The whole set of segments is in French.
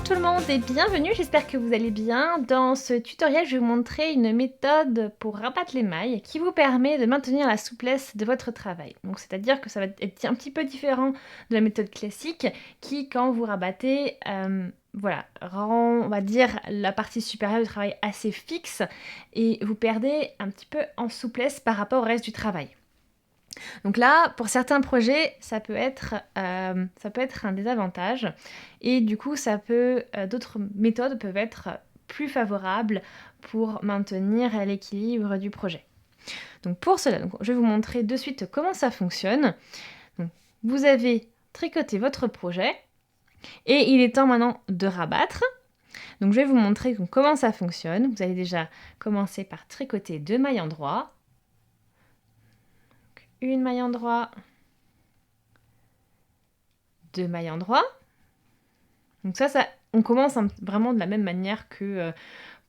tout le monde et bienvenue, j'espère que vous allez bien. Dans ce tutoriel, je vais vous montrer une méthode pour rabattre les mailles qui vous permet de maintenir la souplesse de votre travail. Donc c'est-à-dire que ça va être un petit peu différent de la méthode classique qui, quand vous rabattez, voilà, rend, on va dire, la partie supérieure du travail assez fixe et vous perdez un petit peu en souplesse par rapport au reste du travail. Donc là, pour certains projets, ça peut être un désavantage. Et du coup, d'autres méthodes peuvent être plus favorables pour maintenir l'équilibre du projet. Donc pour cela, je vais vous montrer de suite comment ça fonctionne. Donc, vous avez tricoté votre projet et il est temps maintenant de rabattre. Donc je vais vous montrer comment ça fonctionne. Vous allez déjà commencer par tricoter 2 mailles endroits. Une maille endroit, 2 mailles endroits. Donc ça on commence vraiment de la même manière que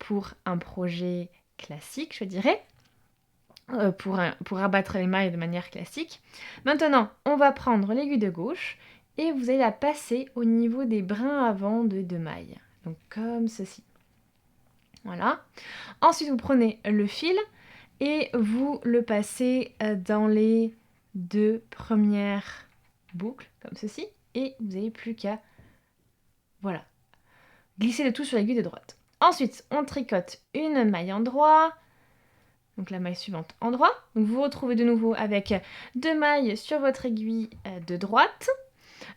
pour un projet classique, je dirais, pour abattre les mailles de manière classique. Maintenant, on va prendre l'aiguille de gauche et vous allez la passer au niveau des brins avant de 2 mailles. Donc comme ceci. Voilà. Ensuite, vous prenez le fil et vous le passez dans les 2 premières boucles, comme ceci. Et vous n'avez plus qu'à, voilà, glisser le tout sur l'aiguille de droite. Ensuite, on tricote une maille endroit, donc la maille suivante endroit. Donc vous vous retrouvez de nouveau avec 2 mailles sur votre aiguille de droite.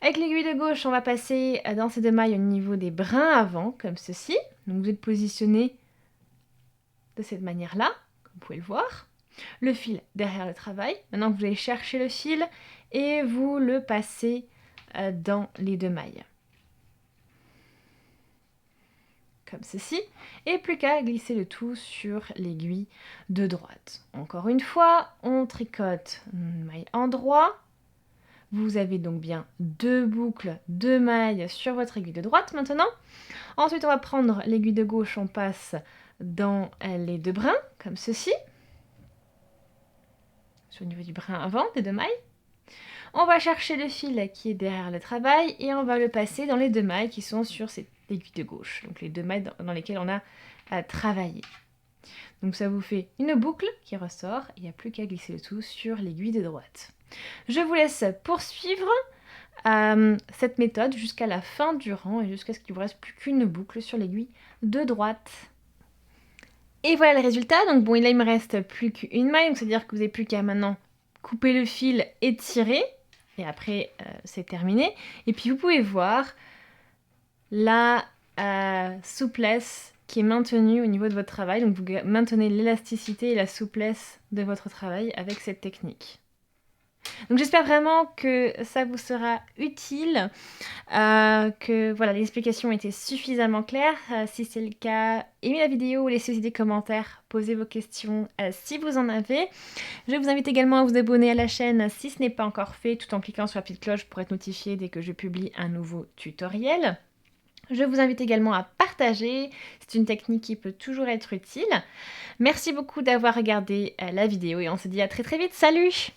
Avec l'aiguille de gauche, on va passer dans ces 2 mailles au niveau des brins avant, comme ceci. Donc vous êtes positionné de cette manière-là, comme vous pouvez le voir. Le fil derrière le travail. Maintenant que vous allez chercher le fil et vous le passez dans les 2 mailles. Comme ceci. Et plus qu'à glisser le tout sur l'aiguille de droite. Encore une fois, on tricote une maille endroit. Vous avez donc bien 2 boucles, 2 mailles sur votre aiguille de droite maintenant. Ensuite, on va prendre l'aiguille de gauche, on passe dans les 2 brins, comme ceci. Au niveau du brin avant des 2 mailles. On va chercher le fil qui est derrière le travail et on va le passer dans les 2 mailles qui sont sur cette aiguille de gauche. Donc les 2 mailles dans lesquelles on a travaillé. Donc ça vous fait une boucle qui ressort et il n'y a plus qu'à glisser le tout sur l'aiguille de droite. Je vous laisse poursuivre cette méthode jusqu'à la fin du rang et jusqu'à ce qu'il ne vous reste plus qu'une boucle sur l'aiguille de droite. Et voilà le résultat. Donc bon, là il me reste plus qu'une maille, donc c'est-à-dire que vous n'avez plus qu'à maintenant couper le fil et tirer. Et après, c'est terminé. Et puis vous pouvez voir la souplesse qui est maintenue au niveau de votre travail. Donc vous maintenez l'élasticité et la souplesse de votre travail avec cette technique. Donc j'espère vraiment que ça vous sera utile, que voilà, l'explication était suffisamment claire. Si c'est le cas, aimez la vidéo, laissez aussi des commentaires, posez vos questions si vous en avez. Je vous invite également à vous abonner à la chaîne si ce n'est pas encore fait, tout en cliquant sur la petite cloche pour être notifié dès que je publie un nouveau tutoriel. Je vous invite également à partager, c'est une technique qui peut toujours être utile. Merci beaucoup d'avoir regardé la vidéo et on se dit à très très vite, salut!